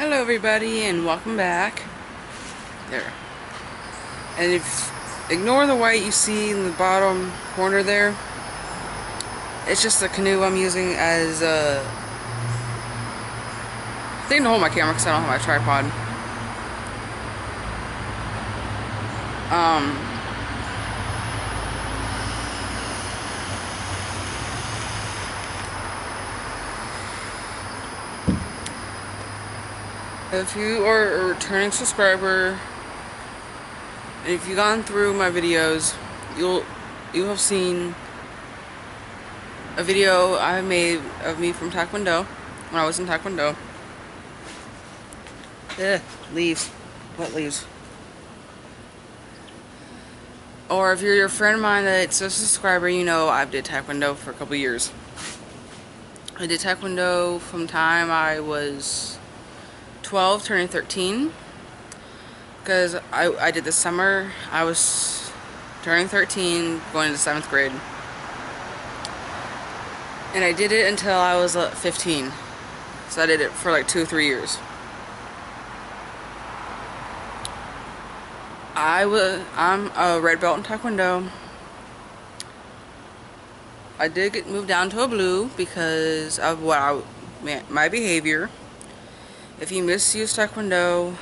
Hello everybody and welcome back. There. And ignore the white you see in the bottom corner there. It's just the canoe I'm using as a thing to hold my camera because I don't have my tripod. If you are a returning subscriber, and if you've gone through my videos, you'll have seen a video I made of me from Taekwondo when I was in Taekwondo. Leaves. Wet leaves. Or if you're a friend of mine that's a subscriber, you know I did Taekwondo for a couple years. I did Taekwondo from time I was 12 turning 13, because I did this summer. I was turning 13 going into 7th grade, and I did it until I was 15, so I did it for like 2-3 years. I'm a red belt in Taekwondo. I did get moved down to a blue because of my behavior. If you misuse Taekwondo,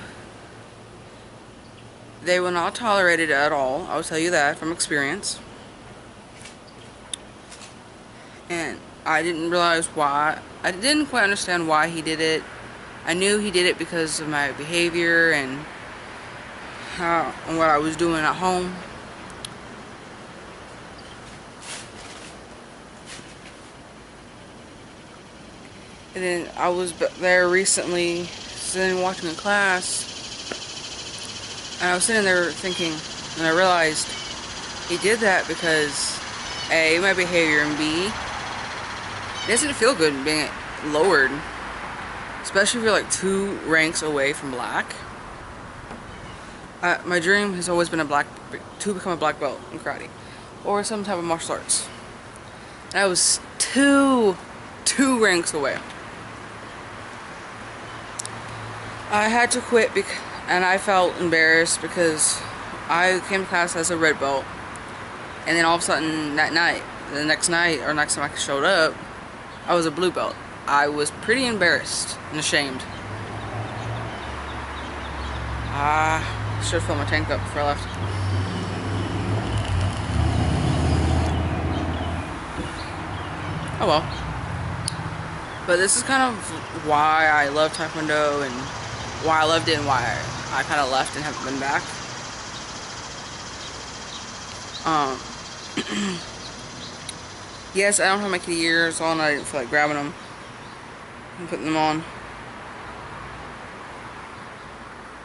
they will not tolerate it at all. I will tell you that from experience. And I didn't realize why. I didn't quite understand why he did it. I knew he did it because of my behavior and what I was doing at home. And then I was there recently, sitting watching a class, and I was sitting there thinking, and I realized he did that because A, my behavior, and B, it doesn't feel good being lowered, especially if you're like 2 ranks away from black. My dream has always been to become a black belt in karate or some type of martial arts. And I was two ranks away. I had to quit and I felt embarrassed because I came to class as a red belt, and then all of a sudden that night, the next night or next time I showed up, I was a blue belt. I was pretty embarrassed and ashamed. I should have filled my tank up before I left. Oh well. But this is kind of why I love Taekwondo and why I loved it and why I kind of left and haven't been back. Yes, I don't have my kitty ears on. I didn't feel like grabbing them and putting them on.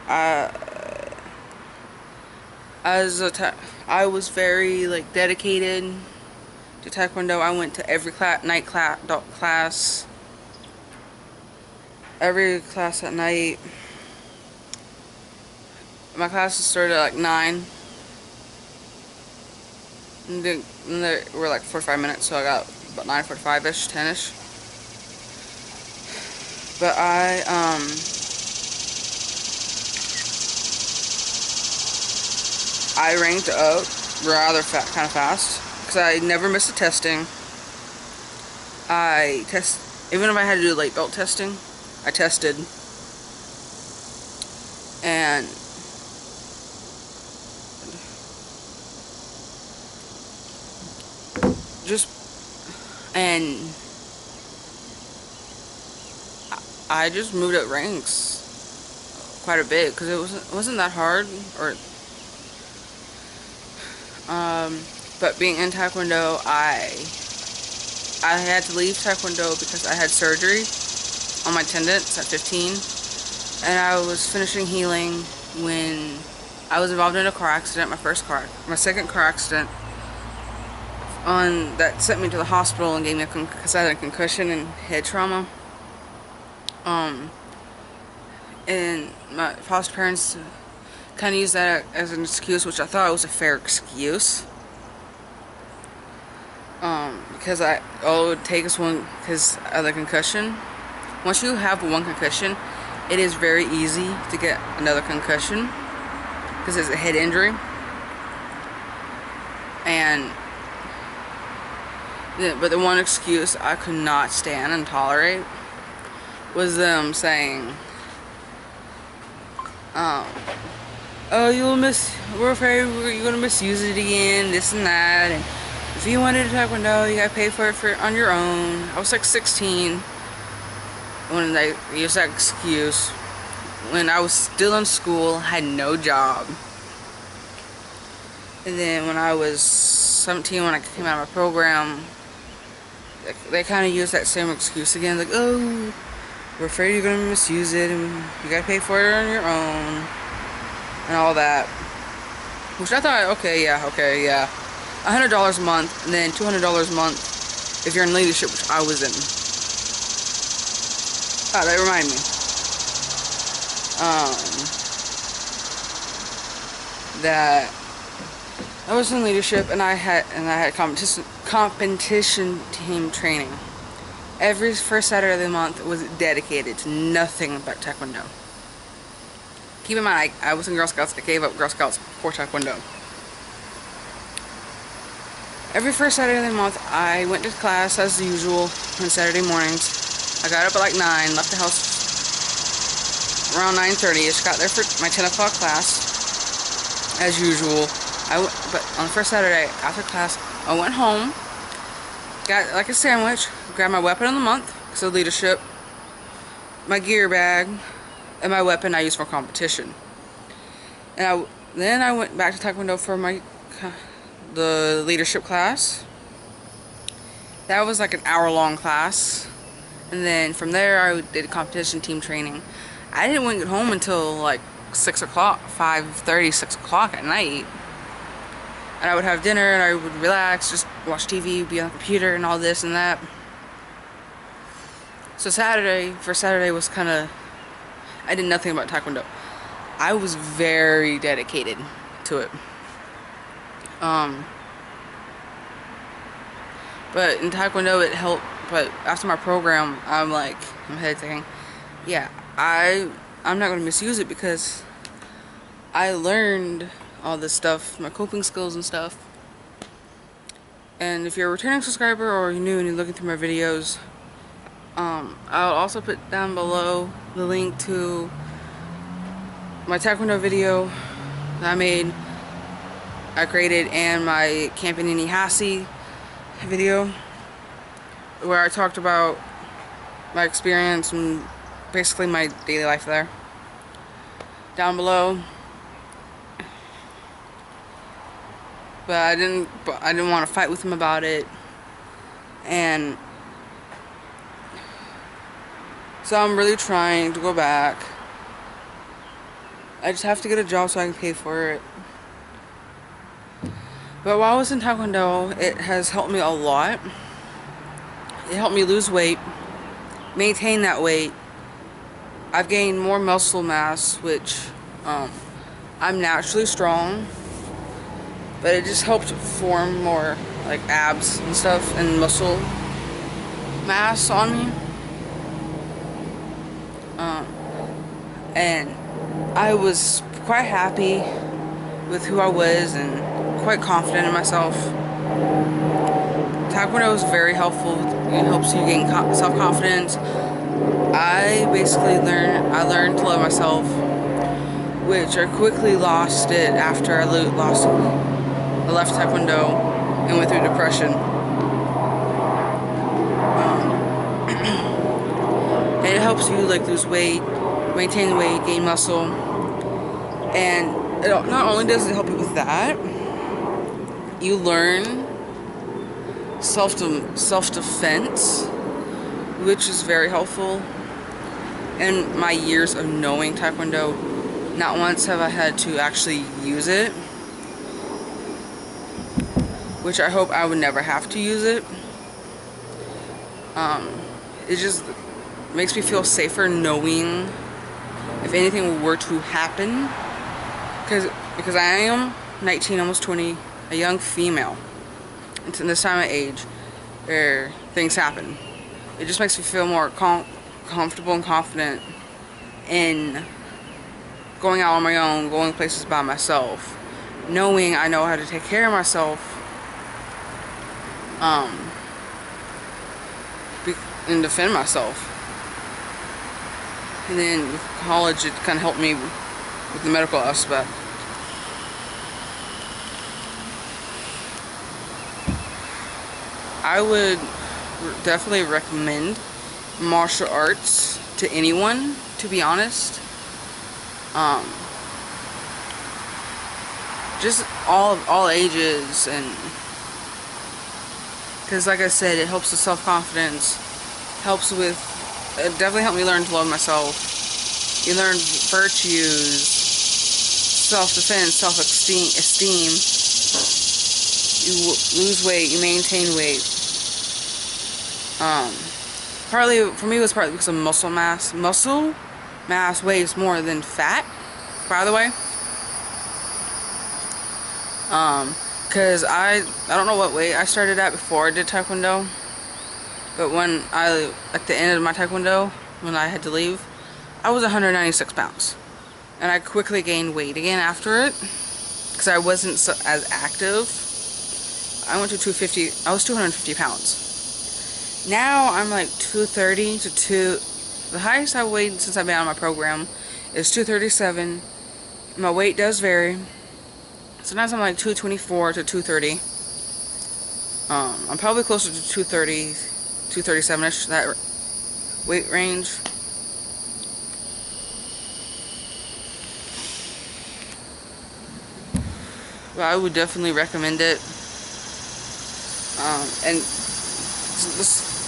I was very dedicated to Taekwondo. I went to every night class, every class at night. My classes started at 9. And they were like 45 minutes, so I got about 9:45-ish, 10-ish. But I ranked up rather kind of fast because I never missed a testing. Even if I had to do late belt testing, I tested. And I just moved up ranks quite a bit because it wasn't that hard. But being in Taekwondo, I had to leave Taekwondo because I had surgery on my tendons at 15, and I was finishing healing when I was involved in a car accident, my second car accident, that sent me to the hospital and gave me because I had a concussion and head trauma. And my foster parents kind of used that as an excuse, which I thought was a fair excuse. Because all it would take is one, because of the concussion. Once you have one concussion, it is very easy to get another concussion because it's a head injury. But the one excuse I could not stand and tolerate was them saying, oh, we're afraid you're gonna misuse it again, this and that, and if you wanted to Taekwondo, you gotta pay for it on your own. I was like 16 when they used that excuse, when I was still in school, had no job. And then when I was 17, when I came out of my program, they kind of used that same excuse again, like, oh, we're afraid you're gonna misuse it, and you gotta pay for it on your own, and all that. Which I thought, okay, yeah. $100 a month, and then $200 a month if you're in leadership, which I was in. Oh, that reminded me. That I was in leadership, and I had competition team training. Every first Saturday of the month was dedicated to nothing but Taekwondo. Keep in mind, I was in Girl Scouts. I gave up Girl Scouts for Taekwondo. Every first Saturday of the month, I went to class as usual on Saturday mornings. I got up at like 9, left the house around 9:30ish, got there for my 10 o'clock class, as usual. But on the first Saturday after class, I went home, got like a sandwich, grabbed my weapon of the month, so leadership, my gear bag, and my weapon I used for competition. And then I went back to Taekwondo for the leadership class. That was like an hour-long class. And then from there, I did competition team training. I didn't get home until like 6 o'clock, 5:30, 6 o'clock at night. And I would have dinner, and I would relax, just watch TV, be on the computer, and all this and that. So first Saturday was kind of, I did nothing about Taekwondo. I was very dedicated to it. But in Taekwondo it helped, but after my program, I'm thinking, yeah, I'm not going to misuse it because I learned all this stuff, my coping skills and stuff. And if you're a returning subscriber or you're new and you're looking through my videos, I'll also put down below the link to my Taekwondo video that I created, and my Camping in Ihasi video where I talked about my experience and basically my daily life there. Down below. But I didn't want to fight with him about it, and so I'm really trying to go back. I just have to get a job so I can pay for it. But while I was in Taekwondo, it has helped me a lot. It helped me lose weight, maintain that weight. I've gained more muscle mass, which I'm naturally strong, but it just helped form more like abs and stuff and muscle mass on me. And I was quite happy with who I was and quite confident in myself. Taekwondo is very helpful. It helps you gain self-confidence. I learned to love myself, which I quickly lost it after I left Taekwondo and went through depression. And it helps you like lose weight, maintain weight, gain muscle, and not only does it help you with that, you learn self-defense, which is very helpful. In my years of knowing Taekwondo, not once have I had to actually use it, which I hope I would never have to use it. It just makes me feel safer knowing if anything were to happen, because I am 19, almost 20, a young female. It's in this time of age where things happen. It just makes me feel more comfortable and confident in going out on my own, going places by myself, knowing I know how to take care of myself, and defend myself. And then with college, it kind of helped me with the medical aspect. I would definitely recommend martial arts to anyone, to be honest. Just all ages, and because like I said, it helps with self-confidence, helps with, it definitely helped me learn to love myself. You learn virtues, self-defense, self-esteem. You lose weight, you maintain weight. Partly, for me, it was partly because of muscle mass. Muscle mass weighs more than fat, by the way. Because I don't know what weight I started at before I did Taekwondo. But at the end of my Taekwondo, when I had to leave, I was 196 pounds. And I quickly gained weight again after it, because I wasn't as active. I went to 250, I was 250 pounds. Now I'm like 230 to the highest I've weighed since I've been on my program is 237. My weight does vary. Sometimes I'm like 224 to 230. I'm probably closer to 230, 237ish, that weight range. But I would definitely recommend it. And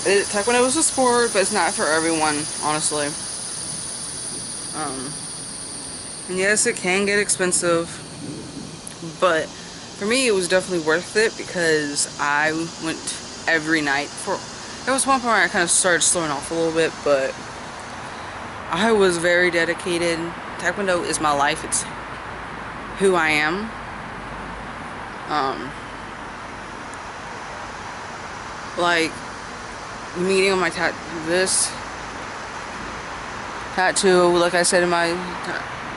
Taekwondo is a sport, but it's not for everyone, honestly. And yes, it can get expensive, but for me, it was definitely worth it because I went every night. There was one point where I kind of started slowing off a little bit, but I was very dedicated. Taekwondo is my life. It's who I am. Like meeting on my this tattoo, like I said in my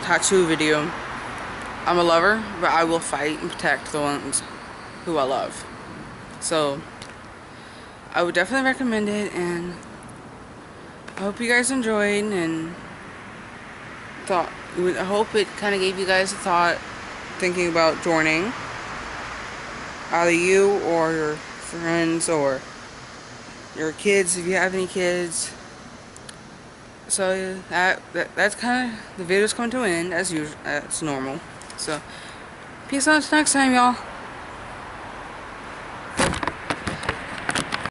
tattoo video, I'm a lover, but I will fight and protect the ones who I love. So I would definitely recommend it, and I hope you guys enjoyed, and I hope it kind of gave you guys a thought thinking about joining, either you or your friends or your kids if you have any kids. So that's kind of, the video's coming to an end as usual, as normal. So peace out till next time, y'all.